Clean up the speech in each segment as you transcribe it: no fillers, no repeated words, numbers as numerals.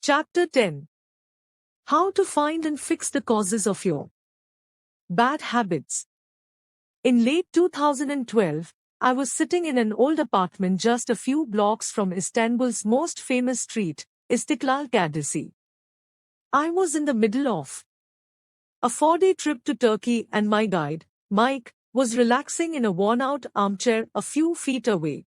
Chapter 10. How to find and fix the causes of your bad habits. In late 2012, I was sitting in an old apartment just a few blocks from Istanbul's most famous street, Istiklal Caddesi. I was in the middle of a 4-day trip to Turkey and my guide, Mike, was relaxing in a worn-out armchair a few feet away.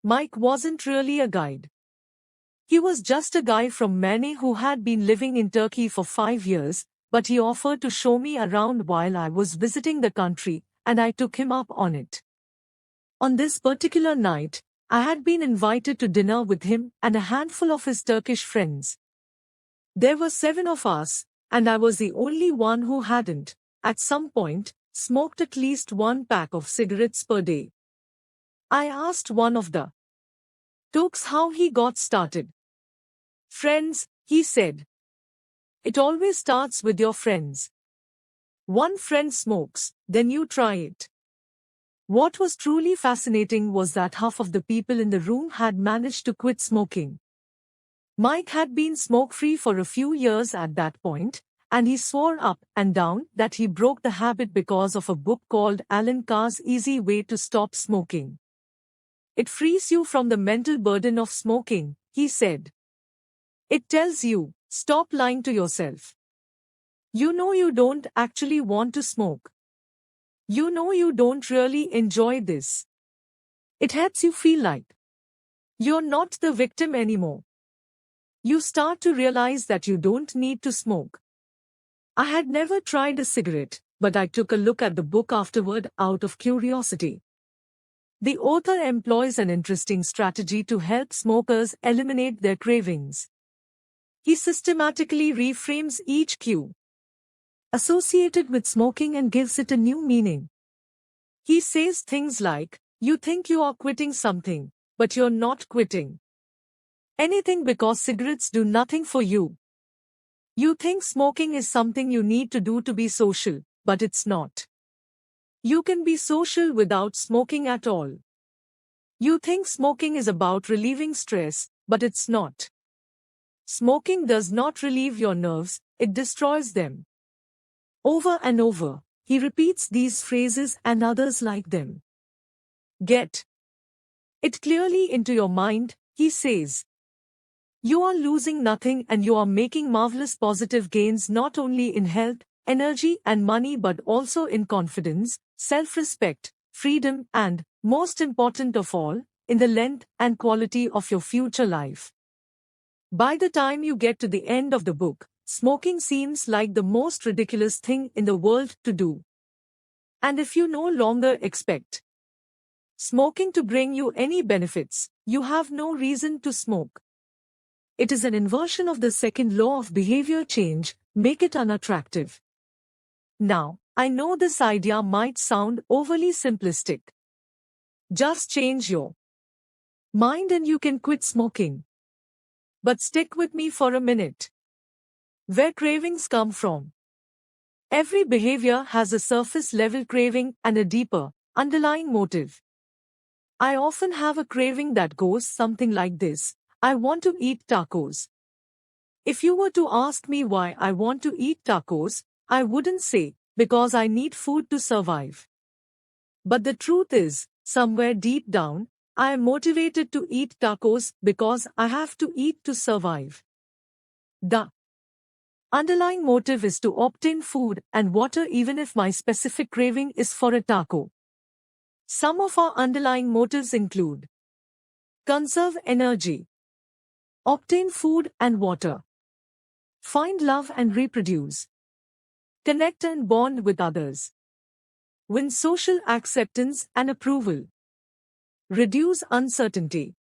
Mike wasn't really a guide. He was just a guy from Mane who had been living in Turkey for 5 years, but he offered to show me around while I was visiting the country, and I took him up on it. On this particular night, I had been invited to dinner with him and a handful of his Turkish friends. There were 7 of us, and I was the only one who hadn't, at some point, smoked at least 1 pack of cigarettes per day. I asked one of the Turks how he got started. "Friends," he said. "It always starts with your friends. One friend smokes, then you try it." What was truly fascinating was that half of the people in the room had managed to quit smoking. Mike had been smoke-free for a few years at that point, and he swore up and down that he broke the habit because of a book called Alan Carr's Easy Way to Stop Smoking. "It frees you from the mental burden of smoking," he said. "It tells you, stop lying to yourself. You know you don't actually want to smoke. You know you don't really enjoy this. It helps you feel like you're not the victim anymore. You start to realize that you don't need to smoke." I had never tried a cigarette, but I took a look at the book afterward out of curiosity. The author employs an interesting strategy to help smokers eliminate their cravings. He systematically reframes each cue associated with smoking and gives it a new meaning. He says things like, "You think you are quitting something, but you're not quitting anything because cigarettes do nothing for you. You think smoking is something you need to do to be social, but it's not. You can be social without smoking at all. You think smoking is about relieving stress, but it's not. Smoking does not relieve your nerves, it destroys them." Over and over, he repeats these phrases and others like them. "Get it clearly into your mind," he says. "You are losing nothing and you are making marvelous positive gains not only in health, energy and money but also in confidence, self-respect, freedom and, most important of all, in the length and quality of your future life." By the time you get to the end of the book, smoking seems like the most ridiculous thing in the world to do. And if you no longer expect smoking to bring you any benefits, you have no reason to smoke. It is an inversion of the second law of behavior change, make it unattractive. Now, I know this idea might sound overly simplistic. Just change your mind and you can quit smoking. But stick with me for a minute. Where cravings come from? Every behavior has a surface-level craving and a deeper, underlying motive. I often have a craving that goes something like this: I want to eat tacos. If you were to ask me why I want to eat tacos, I wouldn't say, because I need food to survive. But the truth is, somewhere deep down, I am motivated to eat tacos because I have to eat to survive. The underlying motive is to obtain food and water even if my specific craving is for a taco. Some of our underlying motives include: conserve energy, obtain food and water, find love and reproduce, connect and bond with others, win social acceptance and approval, reduce uncertainty,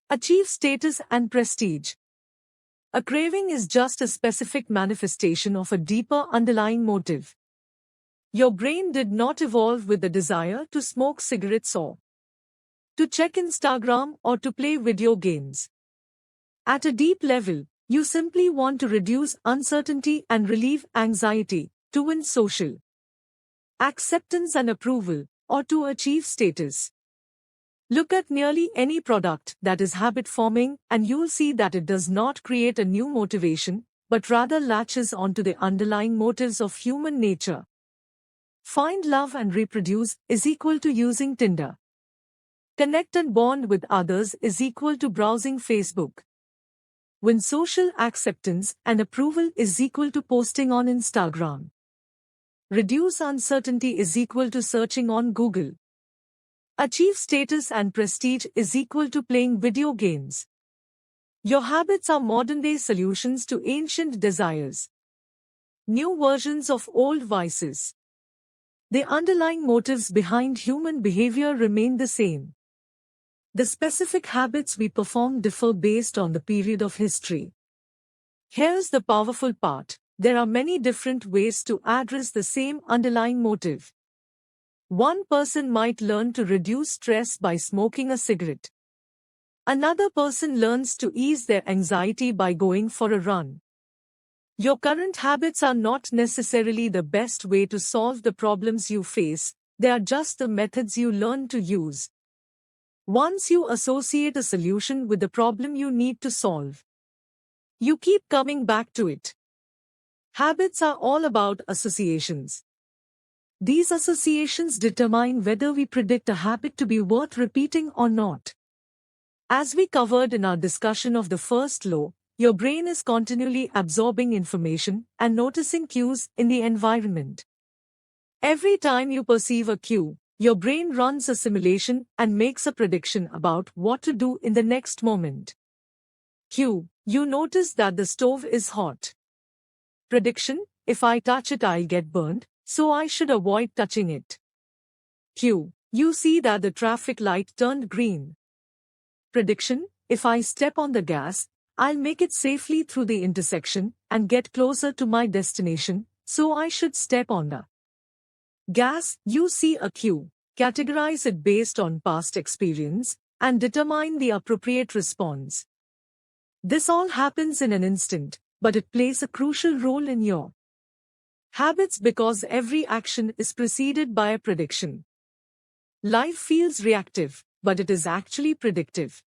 achieve status and prestige. A craving is just a specific manifestation of a deeper underlying motive. Your brain did not evolve with the desire to smoke cigarettes or to check Instagram or to play video games. At a deep level, you simply want to reduce uncertainty and relieve anxiety, to win social acceptance and approval, or to achieve status. Look at nearly any product that is habit-forming and you'll see that it does not create a new motivation, but rather latches onto the underlying motives of human nature. Find love and reproduce is equal to using Tinder. Connect and bond with others is equal to browsing Facebook. Win social acceptance and approval is equal to posting on Instagram. Reduce uncertainty is equal to searching on Google. Achieve status and prestige is equal to playing video games. Your habits are modern-day solutions to ancient desires. New versions of old vices. The underlying motives behind human behavior remain the same. The specific habits we perform differ based on the period of history. Here's the powerful part. There are many different ways to address the same underlying motive. One person might learn to reduce stress by smoking a cigarette. Another person learns to ease their anxiety by going for a run. Your current habits are not necessarily the best way to solve the problems you face, they are just the methods you learn to use. Once you associate a solution with the problem you need to solve, you keep coming back to it. Habits are all about associations. These associations determine whether we predict a habit to be worth repeating or not. As we covered in our discussion of the first law, your brain is continually absorbing information and noticing cues in the environment. Every time you perceive a cue, your brain runs a simulation and makes a prediction about what to do in the next moment. Cue, you notice that the stove is hot. Prediction, if I touch it I'll get burned, so I should avoid touching it. Cue, you see that the traffic light turned green. Prediction, if I step on the gas, I'll make it safely through the intersection and get closer to my destination, so I should step on the gas. You see a cue, categorize it based on past experience, and determine the appropriate response. This all happens in an instant, but it plays a crucial role in your habits because every action is preceded by a prediction. Life feels reactive, but it is actually predictive.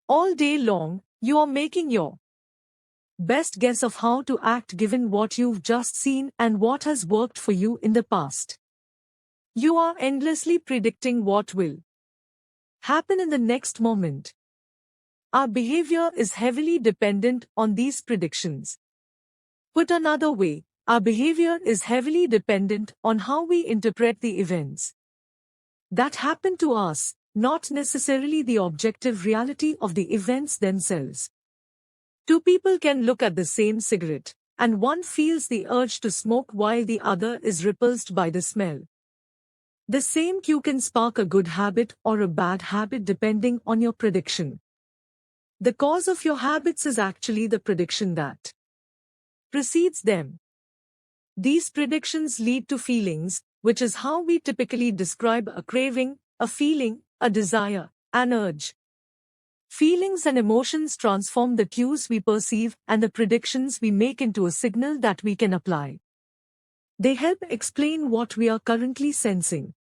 All day long, you are making your best guess of how to act given what you've just seen and what has worked for you in the past. You are endlessly predicting what will happen in the next moment. Our behavior is heavily dependent on these predictions. Put another way, our behavior is heavily dependent on how we interpret the events that happen to us, not necessarily the objective reality of the events themselves. Two people can look at the same cigarette, and one feels the urge to smoke while the other is repulsed by the smell. The same cue can spark a good habit or a bad habit depending on your prediction. The cause of your habits is actually the prediction that precedes them. These predictions lead to feelings, which is how we typically describe a craving, a feeling, a desire, an urge. Feelings and emotions transform the cues we perceive and the predictions we make into a signal that we can apply. They help explain what we are currently sensing.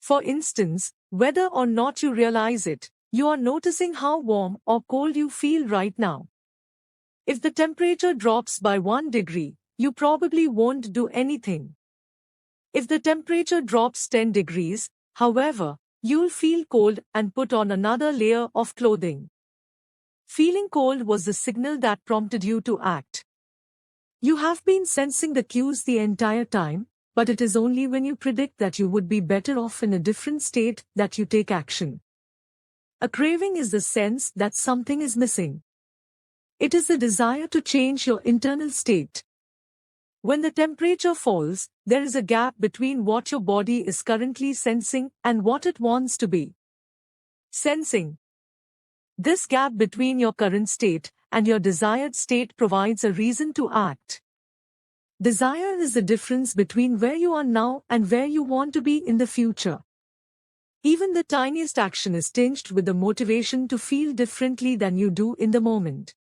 For instance, whether or not you realize it, you are noticing how warm or cold you feel right now. If the temperature drops by 1 degree, you probably won't do anything. If the temperature drops 10 degrees, however, you'll feel cold and put on another layer of clothing. Feeling cold was the signal that prompted you to act. You have been sensing the cues the entire time, but it is only when you predict that you would be better off in a different state that you take action. A craving is the sense that something is missing. It is the desire to change your internal state. When the temperature falls, there is a gap between what your body is currently sensing and what it wants to be sensing. This gap between your current state and your desired state provides a reason to act. Desire is the difference between where you are now and where you want to be in the future. Even the tiniest action is tinged with the motivation to feel differently than you do in the moment.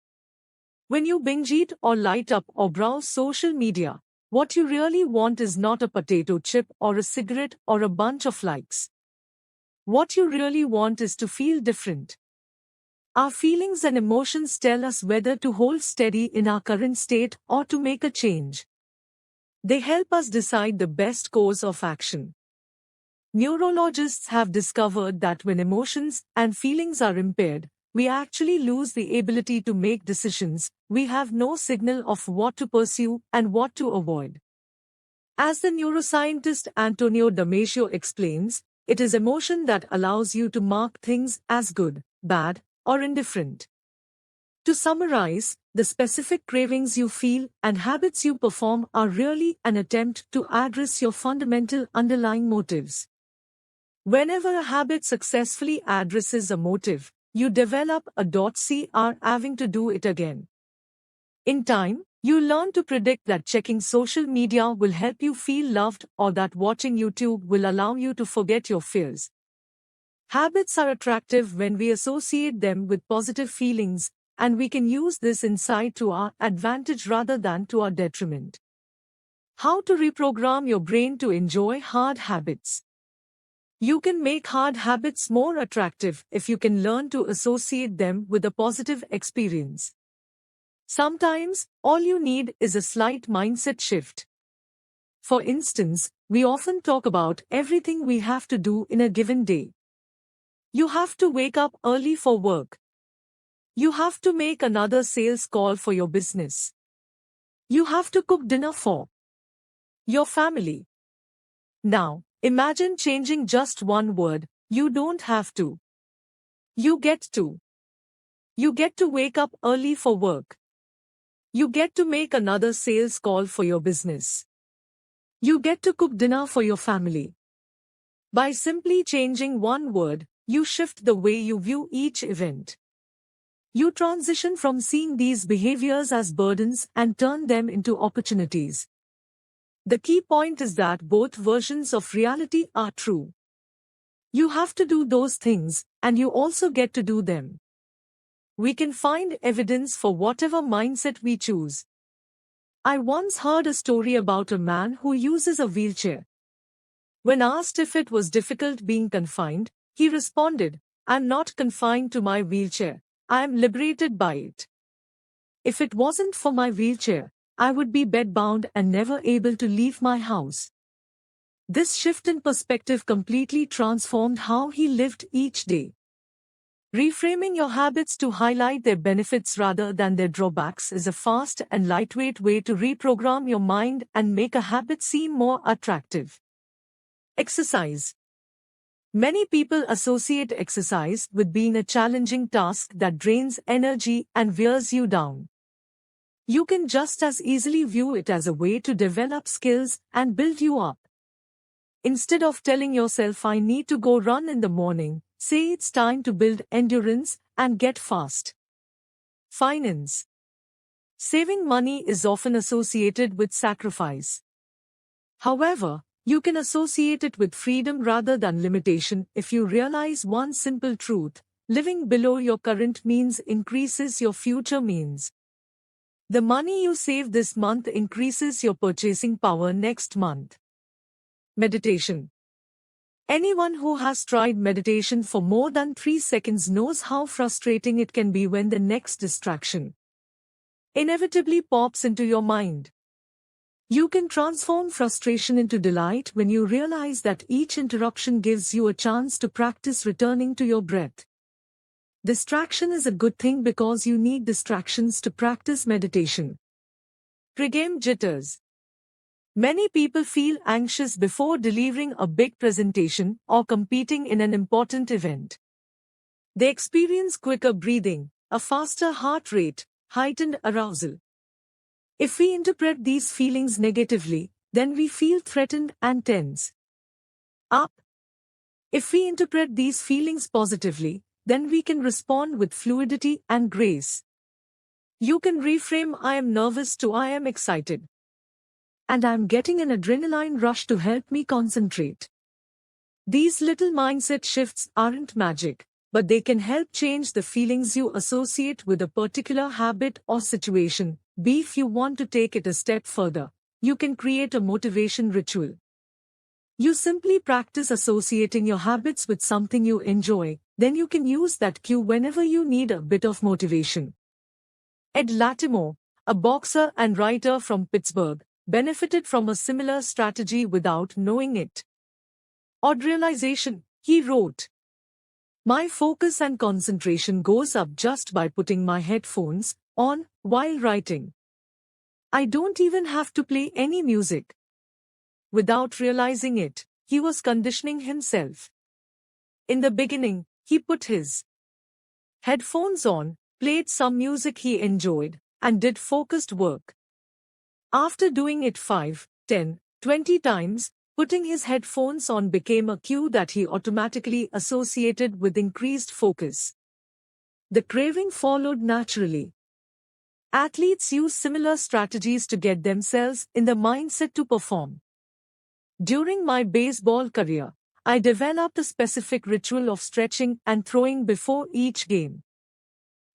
When you binge eat or light up or browse social media, what you really want is not a potato chip or a cigarette or a bunch of likes. What you really want is to feel different. Our feelings and emotions tell us whether to hold steady in our current state or to make a change. They help us decide the best course of action. Neurologists have discovered that when emotions and feelings are impaired, we actually lose the ability to make decisions. We have no signal of what to pursue and what to avoid. As the neuroscientist Antonio Damasio explains, it is emotion that allows you to mark things as good, bad, or indifferent. To summarize, the specific cravings you feel and habits you perform are really an attempt to address your fundamental underlying motives. Whenever a habit successfully addresses a motive, you develop a .cr having to do it again. In time, you learn to predict that checking social media will help you feel loved or that watching YouTube will allow you to forget your fears. Habits are attractive when we associate them with positive feelings, and we can use this insight to our advantage rather than to our detriment. How to reprogram your brain to enjoy hard habits. You can make hard habits more attractive if you can learn to associate them with a positive experience. Sometimes, all you need is a slight mindset shift. For instance, we often talk about everything we have to do in a given day. You have to wake up early for work. You have to make another sales call for your business. You have to cook dinner for your family. Now, imagine changing just one word. You don't have to. You get to. You get to wake up early for work. You get to make another sales call for your business. You get to cook dinner for your family. By simply changing one word, you shift the way you view each event. You transition from seeing these behaviors as burdens and turn them into opportunities. The key point is that both versions of reality are true. You have to do those things, and you also get to do them. We can find evidence for whatever mindset we choose. I once heard a story about a man who uses a wheelchair. When asked if it was difficult being confined, he responded, "I'm not confined to my wheelchair. I am liberated by it. If it wasn't for my wheelchair, I would be bedbound and never able to leave my house." This shift in perspective completely transformed how he lived each day. Reframing your habits to highlight their benefits rather than their drawbacks is a fast and lightweight way to reprogram your mind and make a habit seem more attractive. Exercise. Many people associate exercise with being a challenging task that drains energy and wears you down. You can just as easily view it as a way to develop skills and build you up. Instead of telling yourself I need to go run in the morning, say it's time to build endurance and get fast. Finance. Saving money is often associated with sacrifice. However, you can associate it with freedom rather than limitation if you realize one simple truth: living below your current means increases your future means. The money you save this month increases your purchasing power next month. Meditation. Anyone who has tried meditation for more than 3 seconds knows how frustrating it can be when the next distraction inevitably pops into your mind. You can transform frustration into delight when you realize that each interruption gives you a chance to practice returning to your breath. Distraction is a good thing because you need distractions to practice meditation. Pre-game jitters. Many people feel anxious before delivering a big presentation or competing in an important event. They experience quicker breathing, a faster heart rate, heightened arousal. If we interpret these feelings negatively, then we feel threatened and tense. Up. If we interpret these feelings positively, then we can respond with fluidity and grace. You can reframe "I am nervous" to "I am excited. And I'm getting an adrenaline rush to help me concentrate." These little mindset shifts aren't magic, but they can help change the feelings you associate with a particular habit or situation. If you want to take it a step further, you can create a motivation ritual. You simply practice associating your habits with something you enjoy, then you can use that cue whenever you need a bit of motivation. Ed Latimore, a boxer and writer from Pittsburgh, benefited from a similar strategy without knowing it. Odd realization, he wrote. My focus and concentration goes up just by putting my headphones on while writing. I don't even have to play any music. Without realizing it, he was conditioning himself. In the beginning, he put his headphones on, played some music he enjoyed, and did focused work. After doing it 5, 10, 20 times, putting his headphones on became a cue that he automatically associated with increased focus. The craving followed naturally. Athletes use similar strategies to get themselves in the mindset to perform. During my baseball career, I developed a specific ritual of stretching and throwing before each game.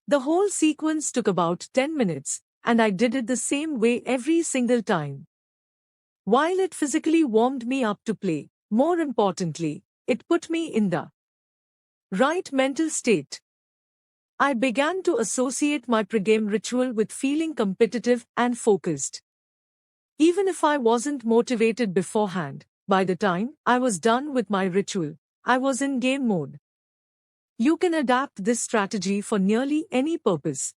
The whole sequence took about 10 minutes, and I did it the same way every single time. While it physically warmed me up to play, more importantly, it put me in the right mental state. I began to associate my pregame ritual with feeling competitive and focused. Even if I wasn't motivated beforehand, by the time I was done with my ritual, I was in game mode. You can adapt this strategy for nearly any purpose.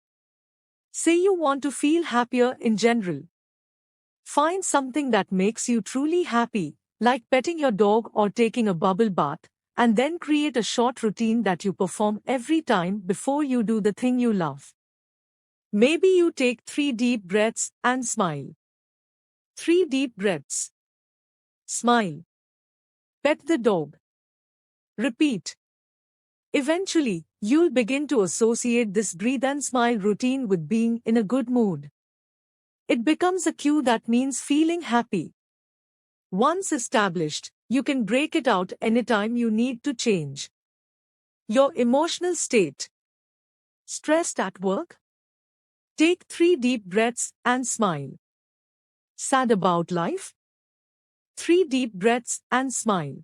Say you want to feel happier in general. Find something that makes you truly happy, like petting your dog or taking a bubble bath, and then create a short routine that you perform every time before you do the thing you love. Maybe you take 3 deep breaths and smile. 3 deep breaths. Smile. Pet the dog. Repeat. Eventually, you'll begin to associate this breathe and smile routine with being in a good mood. It becomes a cue that means feeling happy. Once established, you can break it out anytime you need to change your emotional state. Stressed at work? Take 3 deep breaths and smile. Sad about life? 3 deep breaths and smile.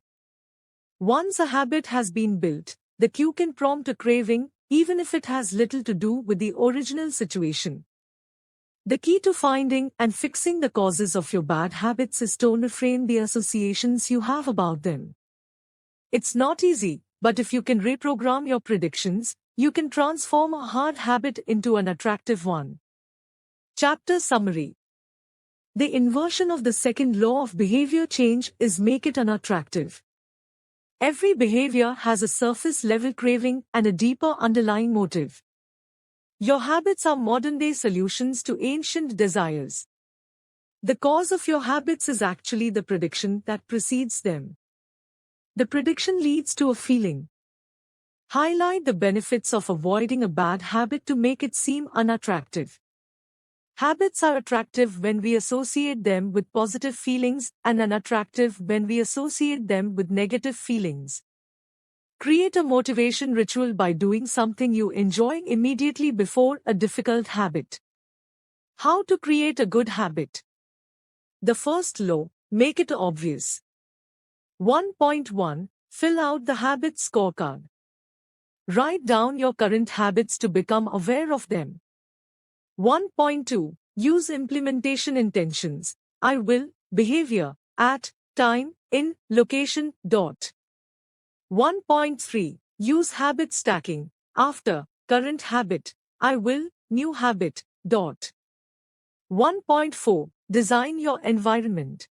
Once a habit has been built, the cue can prompt a craving, even if it has little to do with the original situation. The key to finding and fixing the causes of your bad habits is to reframe the associations you have about them. It's not easy, but if you can reprogram your predictions, you can transform a hard habit into an attractive one. Chapter Summary. The inversion of the second law of behavior change is make it unattractive. Every behavior has a surface-level craving and a deeper underlying motive. Your habits are modern-day solutions to ancient desires. The cause of your habits is actually the prediction that precedes them. The prediction leads to a feeling. Highlight the benefits of avoiding a bad habit to make it seem unattractive. Habits are attractive when we associate them with positive feelings and unattractive when we associate them with negative feelings. Create a motivation ritual by doing something you enjoy immediately before a difficult habit. How to create a good habit? The first law, make it obvious. 1.1. Fill out the habit scorecard. Write down your current habits to become aware of them. 1.2. Use implementation intentions. I will, behavior, at, time, in, location, dot. 1.3. Use habit stacking. After, current habit, I will, new habit, dot. 1.4. Design your environment.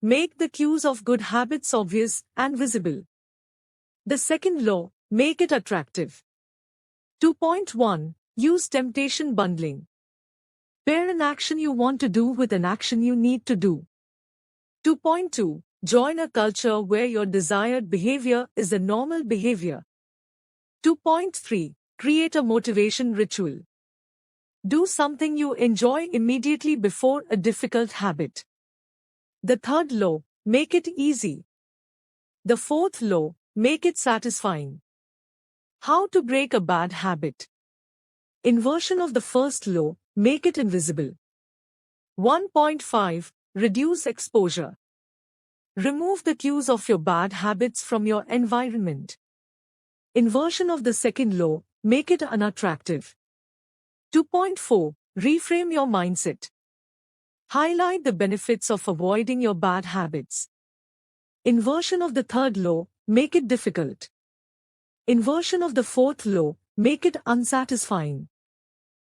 Make the cues of good habits obvious and visible. The second law, make it attractive. 2.1. Use temptation bundling. Pair an action you want to do with an action you need to do. 2.2. Join a culture where your desired behavior is the normal behavior. 2.3. Create a motivation ritual. Do something you enjoy immediately before a difficult habit. The third law, make it easy. The fourth law, make it satisfying. How to break a bad habit? Inversion of the first law, make it invisible. 1.5. Reduce exposure. Remove the cues of your bad habits from your environment. Inversion of the second law, make it unattractive. 2.4. Reframe your mindset. Highlight the benefits of avoiding your bad habits. Inversion of the third law, make it difficult. Inversion of the fourth law, make it unsatisfying.